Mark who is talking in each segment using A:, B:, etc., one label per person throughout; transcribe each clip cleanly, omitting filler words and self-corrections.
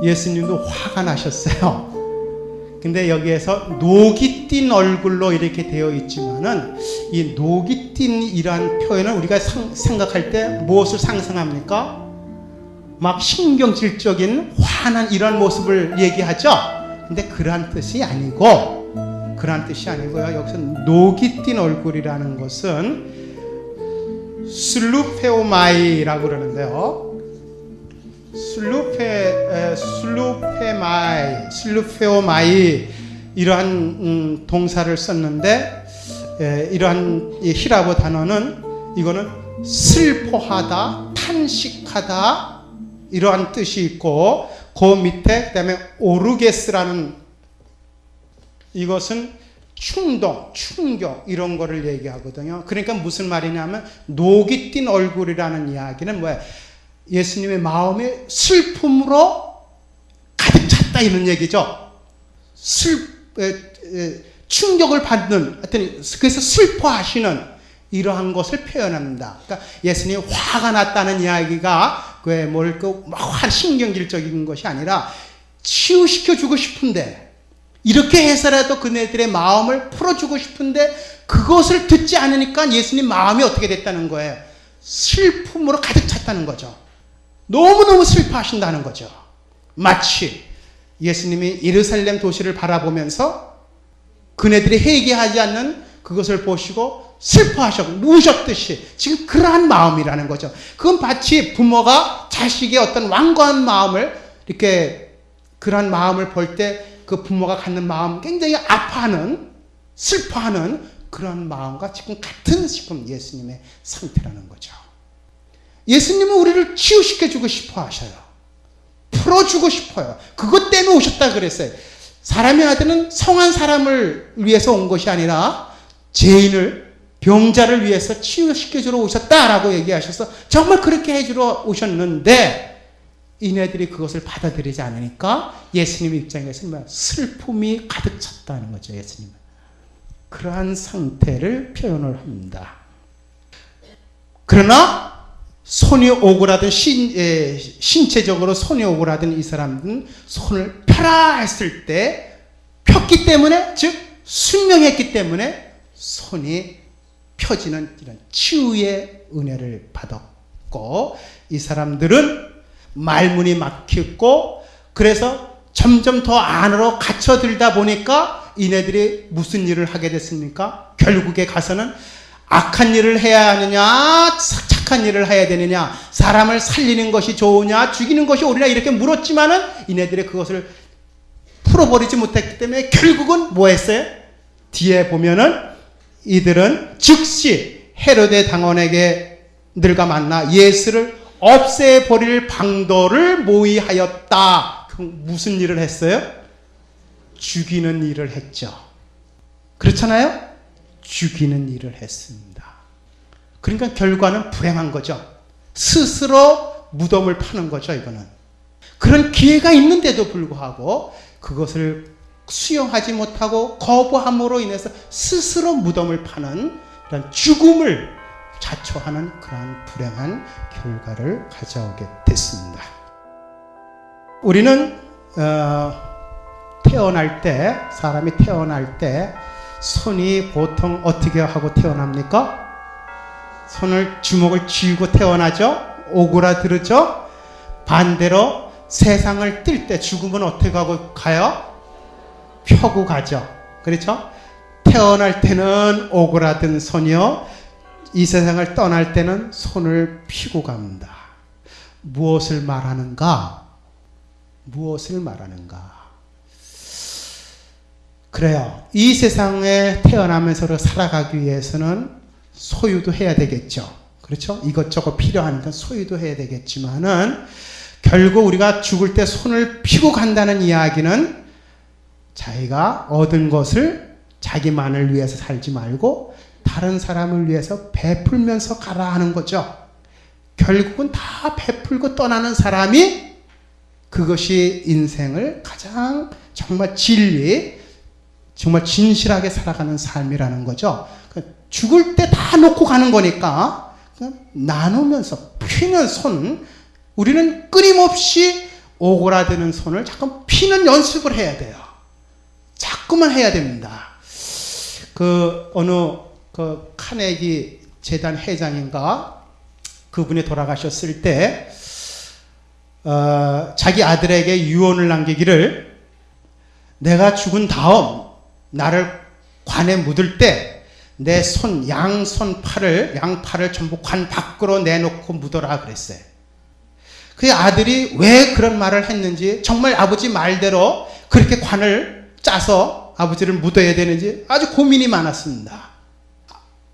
A: 예수님도 화가 나셨어요. 근데 여기에서 녹이 띈 얼굴로 이렇게 되어 있지만은 이 녹이 띈이란 표현을 우리가 생각할 때 무엇을 상상합니까? 막 신경질적인 화난 이런 모습을 얘기하죠. 근데 그러한 뜻이 아니고요. 여기서 녹이 띈 얼굴이라는 것은 슬루페오마이라고 그러는데요. 슬루페오마이 이러한 동사를 썼는데 이러한 히라보 단어는 이거는 슬퍼하다, 탄식하다 이러한 뜻이 있고 그 밑에 그다음에 오르게스라는 이것은 충동, 충격 이런 거를 얘기하거든요. 그러니까 무슨 말이냐면 녹이 띈 얼굴이라는 이야기는 뭐예요? 예수님의 마음이 슬픔으로 가득 찼다 이런 얘기죠. 충격을 받는 하여튼 그래서 슬퍼하시는 이러한 것을 표현합니다. 그러니까 예수님이 화가 났다는 이야기가 신경질적인 것이 아니라 치유시켜주고 싶은데 이렇게 해서라도 그네들의 마음을 풀어주고 싶은데 그것을 듣지 않으니까 예수님 마음이 어떻게 됐다는 거예요? 슬픔으로 가득 찼다는 거죠. 너무너무 슬퍼하신다는 거죠. 마치 예수님이 예루살렘 도시를 바라보면서 그네들이 회개하지 않는 그것을 보시고 슬퍼하셨고 우셨듯이 지금 그러한 마음이라는 거죠. 그건 마치 부모가 자식의 어떤 완고한 마음을 이렇게 그러한 마음을 볼 때 그 부모가 갖는 마음 굉장히 아파하는 슬퍼하는 그런 마음과 지금 같은 지금 예수님의 상태라는 거죠. 예수님은 우리를 치유시켜주고 싶어 하셔요. 풀어주고 싶어요. 그것 때문에 오셨다 그랬어요. 사람의 아들은 성한 사람을 위해서 온 것이 아니라 죄인을, 병자를 위해서 치유시켜주러 오셨다라고 얘기하셔서 정말 그렇게 해주러 오셨는데 이네들이 그것을 받아들이지 않으니까 예수님 입장에서는 슬픔이 가득 찼다는 거죠. 예수님은. 그러한 상태를 표현을 합니다. 그러나 손이 오그라든 신체적으로 손이 오그라든 이 사람들은 손을 펴라 했을 때 폈기 때문에 즉 순명했기 때문에 손이 펴지는 이런 치유의 은혜를 받았고 이 사람들은 말문이 막혔고 그래서 점점 더 안으로 갇혀들다 보니까 이네들이 무슨 일을 하게 됐습니까? 결국에 가서는 악한 일을 해야 하느냐 착한 일을 해야 되느냐 사람을 살리는 것이 좋으냐 죽이는 것이 옳으냐 이렇게 물었지만은 이네들이 그것을 풀어버리지 못했기 때문에 결국은 뭐 했어요? 뒤에 보면은 이들은 즉시 헤로데 당원에게 들과 만나 예수를 없애버릴 방도를 모의하였다. 무슨 일을 했어요? 죽이는 일을 했죠. 그렇잖아요? 죽이는 일을 했습니다. 그러니까 결과는 불행한 거죠. 스스로 무덤을 파는 거죠. 이거는. 그런 기회가 있는데도 불구하고 그것을 수용하지 못하고 거부함으로 인해서 스스로 무덤을 파는 이런 죽음을 자초하는 그러한 불행한 결과를 가져오게 됐습니다. 우리는 태어날 때 사람이 태어날 때 손이 보통 어떻게 하고 태어납니까? 주먹을 쥐고 태어나죠? 오그라들죠? 반대로 세상을 뛸 때 죽음은 어떻게 하고 가요? 펴고 가죠. 그렇죠? 태어날 때는 오그라든 손이요. 이 세상을 떠날 때는 손을 펴고 갑니다. 무엇을 말하는가? 무엇을 말하는가? 그래요. 이 세상에 태어나면서 살아가기 위해서는 소유도 해야 되겠죠. 그렇죠? 이것저것 필요하니까 소유도 해야 되겠지만은 결국 우리가 죽을 때 손을 펴고 간다는 이야기는 자기가 얻은 것을 자기만을 위해서 살지 말고 다른 사람을 위해서 베풀면서 가라 하는 거죠. 결국은 다 베풀고 떠나는 사람이 그것이 인생을 가장 정말 진리, 정말 진실하게 살아가는 삶이라는 거죠. 죽을 때 다 놓고 가는 거니까 나누면서 펴는 손, 우리는 끊임없이 오그라드는 손을 자꾸 피는 연습을 해야 돼요. 자꾸만 해야 됩니다. 어느 카네기 재단 회장인가 그분이 돌아가셨을 때 자기 아들에게 유언을 남기기를, 내가 죽은 다음 나를 관에 묻을 때 내 양팔을 전부 관 밖으로 내놓고 묻어라 그랬어요. 그 아들이 왜 그런 말을 했는지, 정말 아버지 말대로 그렇게 관을 짜서 아버지를 묻어야 되는지 아주 고민이 많았습니다.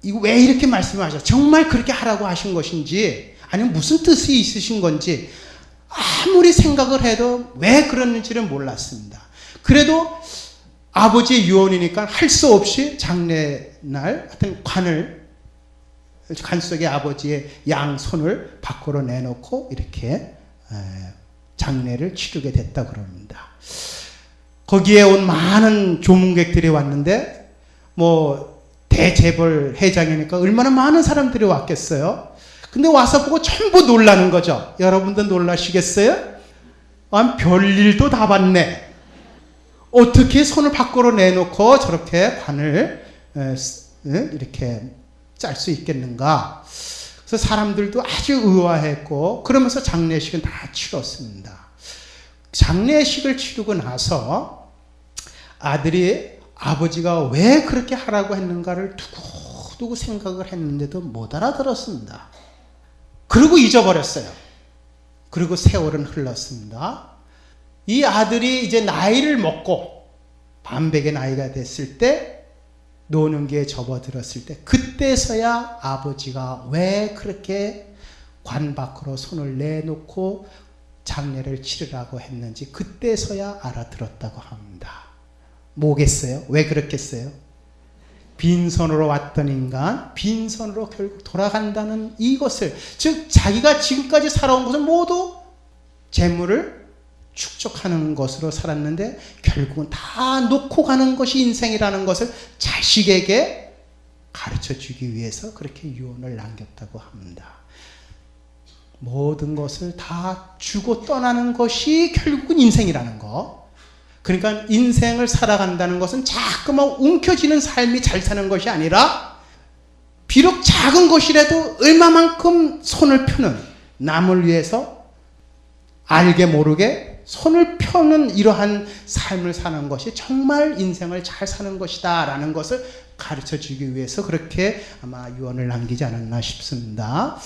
A: 이거 왜 이렇게 말씀하셔? 정말 그렇게 하라고 하신 것인지, 아니면 무슨 뜻이 있으신 건지 아무리 생각을 해도 왜 그랬는지를 몰랐습니다. 그래도 아버지의 유언이니까 할 수 없이 장례날 하여튼 관 속에 아버지의 양손을 밖으로 내놓고 이렇게 장례를 치르게 됐다 그럽니다. 거기에 온 많은 조문객들이 왔는데, 대재벌 회장이니까 얼마나 많은 사람들이 왔겠어요. 근데 와서 보고 전부 놀라는 거죠. 여러분도 놀라시겠어요? 별일도 다 봤네. 어떻게 손을 밖으로 내놓고 저렇게 관을 이렇게 짤 수 있겠는가. 그래서 사람들도 아주 의아했고, 그러면서 장례식은 다 치렀습니다. 장례식을 치르고 나서 아들이 아버지가 왜 그렇게 하라고 했는가를 두고두고 생각을 했는데도 못 알아들었습니다. 그리고 잊어버렸어요. 그리고 세월은 흘렀습니다. 이 아들이 이제 나이를 먹고 반백의 나이가 됐을 때, 노는기에 접어들었을 때, 그때서야 아버지가 왜 그렇게 관 밖으로 손을 내놓고 장례를 치르라고 했는지 그때서야 알아들었다고 합니다. 뭐겠어요? 왜 그렇겠어요? 빈손으로 왔던 인간, 빈손으로 결국 돌아간다는 이것을, 즉 자기가 지금까지 살아온 것은 모두 재물을 축적하는 것으로 살았는데 결국은 다 놓고 가는 것이 인생이라는 것을 자식에게 가르쳐주기 위해서 그렇게 유언을 남겼다고 합니다. 모든 것을 다 주고 떠나는 것이 결국은 인생이라는 거. 그러니까 인생을 살아간다는 것은 자꾸만 움켜쥐는 삶이 잘 사는 것이 아니라, 비록 작은 것이라도 얼마만큼 손을 펴는, 남을 위해서 알게 모르게 손을 펴는 이러한 삶을 사는 것이 정말 인생을 잘 사는 것이다 라는 것을 가르쳐주기 위해서 그렇게 아마 유언을 남기지 않았나 싶습니다.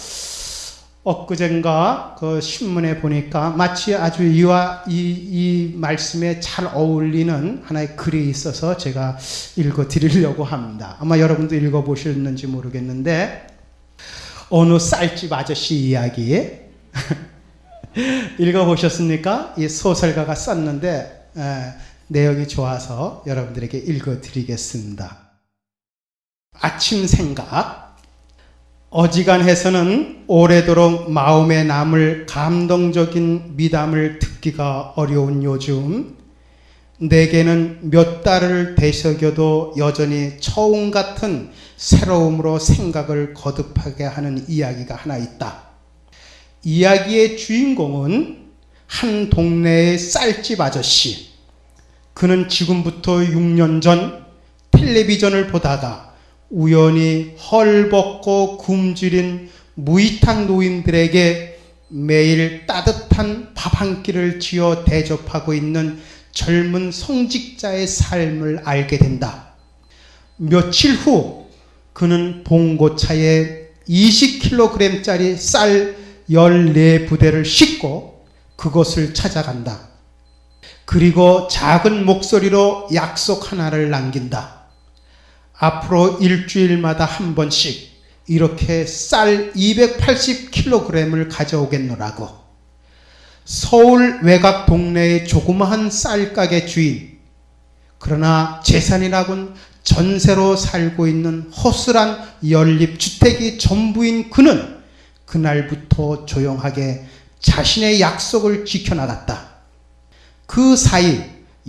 A: 엊그젠가 그 신문에 보니까 마치 아주 이 말씀에 잘 어울리는 하나의 글이 있어서 제가 읽어드리려고 합니다. 아마 여러분도 읽어보셨는지 모르겠는데, 어느 쌀집 아저씨 이야기 읽어보셨습니까? 이 소설가가 썼는데 내용이 좋아서 여러분들에게 읽어드리겠습니다. 아침 생각. 어지간해서는 오래도록 마음에 남을 감동적인 미담을 듣기가 어려운 요즘, 내게는 몇 달을 되새겨도 여전히 처음 같은 새로움으로 생각을 거듭하게 하는 이야기가 하나 있다. 이야기의 주인공은 한 동네의 쌀집 아저씨. 그는 지금부터 6년 전 텔레비전을 보다가 우연히 헐벗고 굶주린 무이탁 노인들에게 매일 따뜻한 밥 한 끼를 쥐어 대접하고 있는 젊은 성직자의 삶을 알게 된다. 며칠 후 그는 봉고차에 20kg짜리 쌀 14부대를 싣고 그곳을 찾아간다. 그리고 작은 목소리로 약속 하나를 남긴다. 앞으로 일주일마다 한 번씩 이렇게 쌀 280kg을 가져오겠노라고. 서울 외곽 동네의 조그마한 쌀가게 주인, 그러나 재산이라곤 전세로 살고 있는 허술한 연립주택이 전부인 그는 그날부터 조용하게 자신의 약속을 지켜나갔다. 그 사이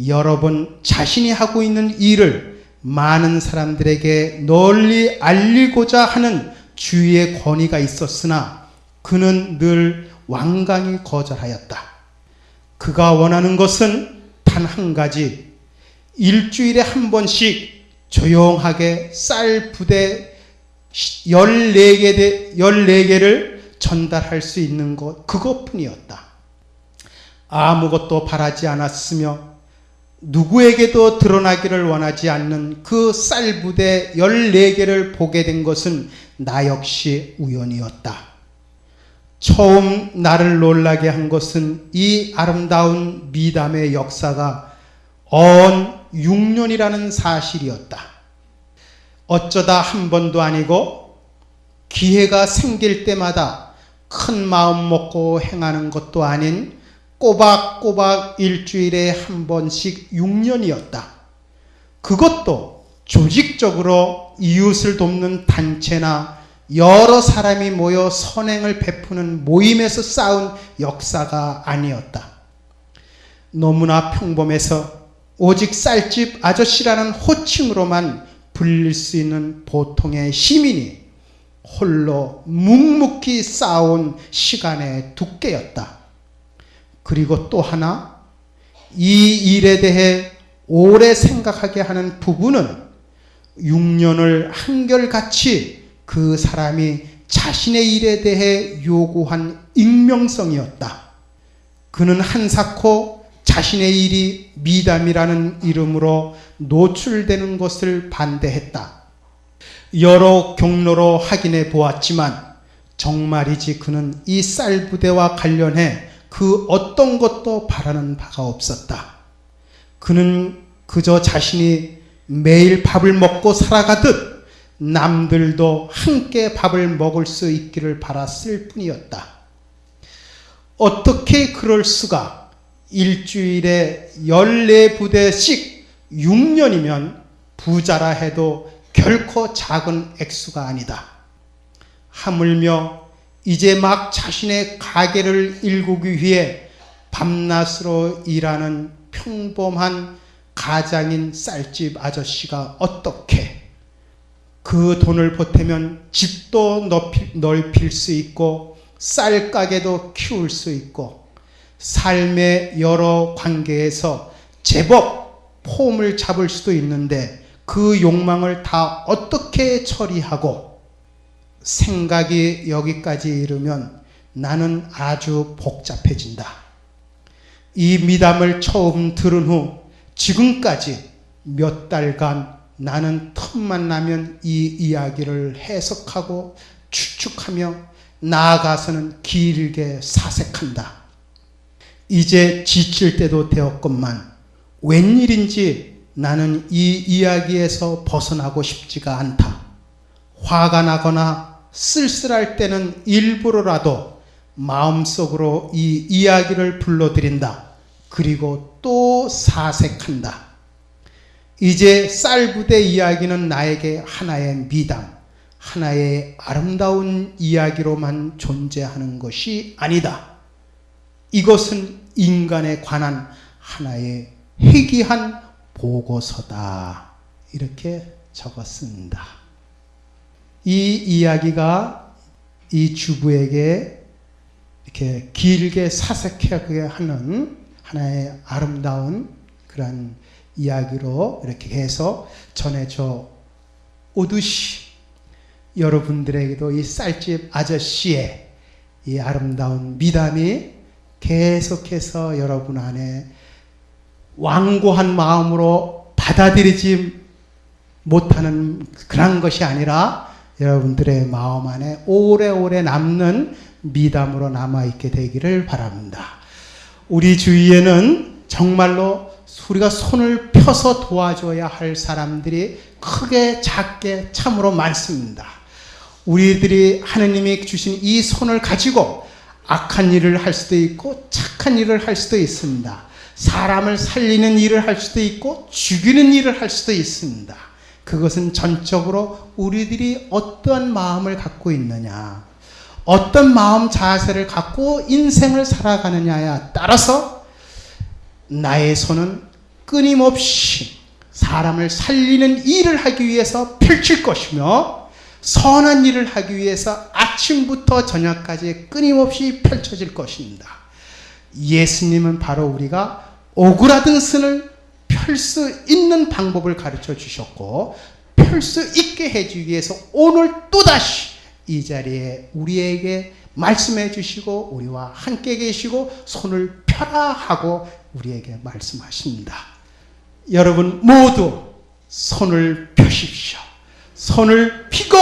A: 여러 번 자신이 하고 있는 일을 많은 사람들에게 널리 알리고자 하는 주위의 권위가 있었으나 그는 늘 완강히 거절하였다. 그가 원하는 것은 단 한 가지, 일주일에 한 번씩 조용하게 쌀 부대 14개를 전달할 수 있는 것, 그것뿐이었다. 아무것도 바라지 않았으며 누구에게도 드러나기를 원하지 않는 그 쌀 부대 14개를 보게 된 것은 나 역시 우연이었다. 처음 나를 놀라게 한 것은 이 아름다운 미담의 역사가 언 6년이라는 사실이었다. 어쩌다 한 번도 아니고 기회가 생길 때마다 큰 마음 먹고 행하는 것도 아닌 꼬박꼬박 일주일에 한 번씩 6년이었다. 그것도 조직적으로 이웃을 돕는 단체나 여러 사람이 모여 선행을 베푸는 모임에서 쌓은 역사가 아니었다. 너무나 평범해서 오직 쌀집 아저씨라는 호칭으로만 불릴 수 있는 보통의 시민이 홀로 묵묵히 쌓아온 시간의 두께였다. 그리고 또 하나, 이 일에 대해 오래 생각하게 하는 부분은 6년을 한결같이 그 사람이 자신의 일에 대해 요구한 익명성이었다. 그는 한사코 자신의 일이 미담이라는 이름으로 노출되는 것을 반대했다. 여러 경로로 확인해 보았지만 정말이지 그는 이 쌀부대와 관련해 그 어떤 것도 바라는 바가 없었다. 그는 그저 자신이 매일 밥을 먹고 살아가듯 남들도 함께 밥을 먹을 수 있기를 바랐을 뿐이었다. 어떻게 그럴 수가? 일주일에 14부대씩 6년이면 부자라 해도 결코 작은 액수가 아니다. 하물며 이제 막 자신의 가게를 일구기 위해 밤낮으로 일하는 평범한 가장인 쌀집 아저씨가 어떻게 그 돈을 보태면 집도 넓힐 수 있고 쌀가게도 키울 수 있고 삶의 여러 관계에서 제법 폼을 잡을 수도 있는데 그 욕망을 다 어떻게 처리하고 생각이 여기까지 이르면 나는 아주 복잡해진다. 이 미담을 처음 들은 후 지금까지 몇 달간 나는 틈만 나면 이 이야기를 해석하고 추측하며 나아가서는 길게 사색한다. 이제 지칠 때도 되었건만 웬일인지 나는 이 이야기에서 벗어나고 싶지가 않다. 화가 나거나 쓸쓸할 때는 일부러라도 마음속으로 이 이야기를 불러들인다. 그리고 또 사색한다. 이제 쌀부대 이야기는 나에게 하나의 미담, 하나의 아름다운 이야기로만 존재하는 것이 아니다. 이것은 인간에 관한 하나의 희귀한 보고서다. 이렇게 적었습니다. 이 이야기가 이 주부에게 이렇게 길게 사색하게 하는 하나의 아름다운 그런 이야기로 이렇게 해서 전해져 오듯이 여러분들에게도 이 쌀집 아저씨의 이 아름다운 미담이 계속해서 여러분 안에 완고한 마음으로 받아들이지 못하는 그런 것이 아니라 여러분들의 마음 안에 오래오래 남는 미담으로 남아있게 되기를 바랍니다. 우리 주위에는 정말로 우리가 손을 펴서 도와줘야 할 사람들이 크게 작게 참으로 많습니다. 우리들이 하느님이 주신 이 손을 가지고 악한 일을 할 수도 있고 착한 일을 할 수도 있습니다. 사람을 살리는 일을 할 수도 있고 죽이는 일을 할 수도 있습니다. 그것은 전적으로 우리들이 어떠한 마음을 갖고 있느냐, 어떤 마음 자세를 갖고 인생을 살아가느냐에 따라서 나의 손은 끊임없이 사람을 살리는 일을 하기 위해서 펼칠 것이며 선한 일을 하기 위해서 아침부터 저녁까지 끊임없이 펼쳐질 것입니다. 예수님은 바로 우리가 오그라든 선을 펼 수 있는 방법을 가르쳐 주셨고 펼 수 있게 해주기 위해서 오늘 또다시 이 자리에 우리에게 말씀해 주시고 우리와 함께 계시고 손을 펴라 하고 우리에게 말씀하십니다. 여러분 모두 손을 펴십시오. 손을 펴고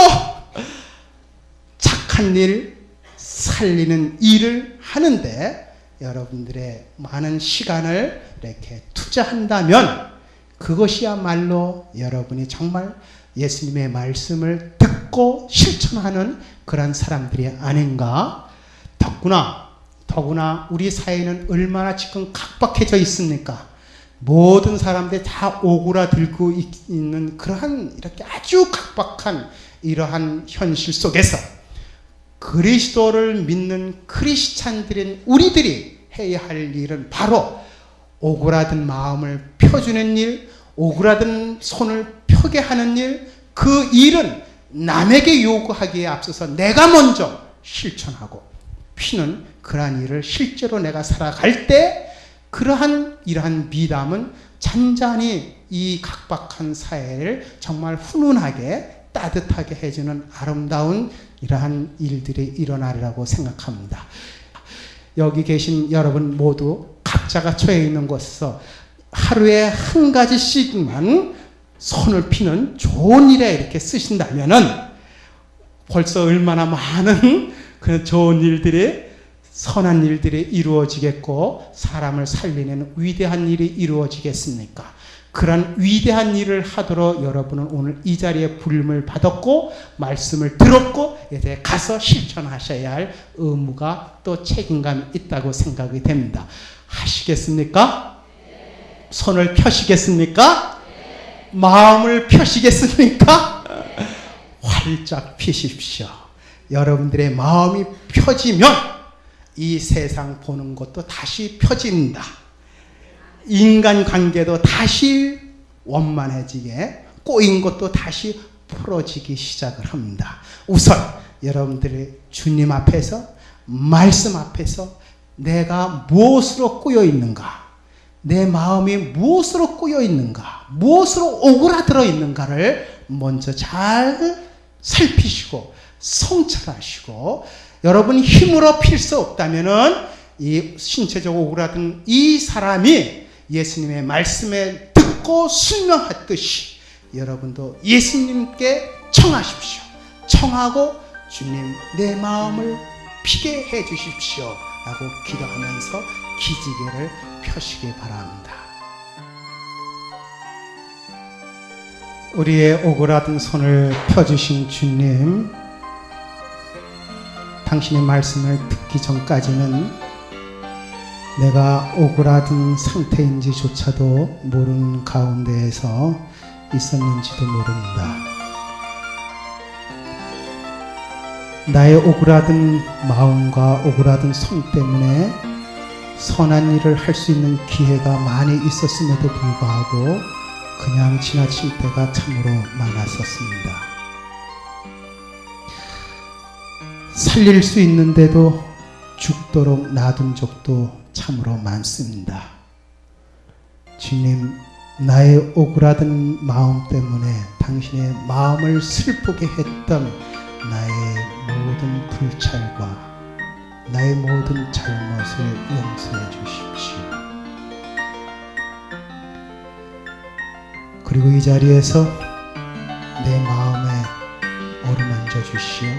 A: 착한 일, 살리는 일을 하는데 여러분들의 많은 시간을 이렇게 투자한다면 그것이야말로 여러분이 정말 예수님의 말씀을 듣고 실천하는 그런 사람들이 아닌가. 더구나 우리 사회는 얼마나 지금 각박해져 있습니까? 모든 사람들이 다 오그라들고 있는 그러한 이렇게 아주 각박한 이러한 현실 속에서 그리스도를 믿는 크리스찬들인 우리들이 해야 할 일은 바로 오그라든 마음을 펴주는 일, 오그라든 손을 펴게 하는 일, 그 일은 남에게 요구하기에 앞서서 내가 먼저 실천하고 피는 그러한 일을 실제로 내가 살아갈 때 이러한 미담은 잔잔히 이 각박한 사회를 정말 훈훈하게 따뜻하게 해주는 아름다운 이러한 일들이 일어나리라고 생각합니다. 여기 계신 여러분 모두 각자가 처해 있는 곳에서 하루에 한 가지씩만 손을 피는 좋은 일에 이렇게 쓰신다면은 벌써 얼마나 많은 그 좋은 일들이 선한 일들이 이루어지겠고 사람을 살리는 위대한 일이 이루어지겠습니까? 그런 위대한 일을 하도록 여러분은 오늘 이 자리에 부름을 받았고 말씀을 들었고 이제 가서 실천하셔야 할 의무가 또 책임감이 있다고 생각이 됩니다. 하시겠습니까? 네. 손을 펴시겠습니까? 네. 마음을 펴시겠습니까? 네. 활짝 피십시오. 여러분들의 마음이 펴지면 이 세상 보는 것도 다시 펴집니다. 인간관계도 다시 원만해지게 꼬인 것도 다시 풀어지기 시작을 합니다. 우선 여러분들이 주님 앞에서 말씀 앞에서 내가 무엇으로 꼬여 있는가, 내 마음이 무엇으로 꼬여 있는가, 무엇으로 오그라들어 있는가를 먼저 잘 살피시고 성찰하시고 여러분이 힘으로 필 수 없다면은 이 신체적으로 오그라든 이 사람이 예수님의 말씀에 듣고 순명하듯이 여러분도 예수님께 청하십시오. 청하고 주님 내 마음을 피게 해 주십시오 라고 기도하면서 기지개를 펴시기 바랍니다. 우리의 오그라든 손을 펴주신 주님, 당신의 말씀을 듣기 전까지는 내가 오그라든 상태인지조차도 모르는 가운데에서 있었는지도 모릅니다. 나의 오그라든 마음과 오그라든 손 때문에 선한 일을 할 수 있는 기회가 많이 있었음에도 불구하고 그냥 지나칠 때가 참으로 많았었습니다. 살릴 수 있는데도 죽도록 놔둔 적도 참으로 많습니다. 주님, 나의 오그라든 마음 때문에 당신의 마음을 슬프게 했던 나의 모든 불찰과 나의 모든 잘못을 용서해 주십시오. 그리고 이 자리에서 내 마음에 어루만져 주시어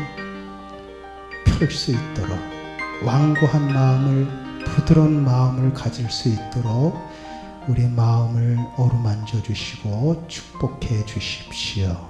A: 펼 수 있도록 완고한 마음을, 부드러운 마음을 가질 수 있도록 우리 마음을 어루만져 주시고 축복해 주십시오.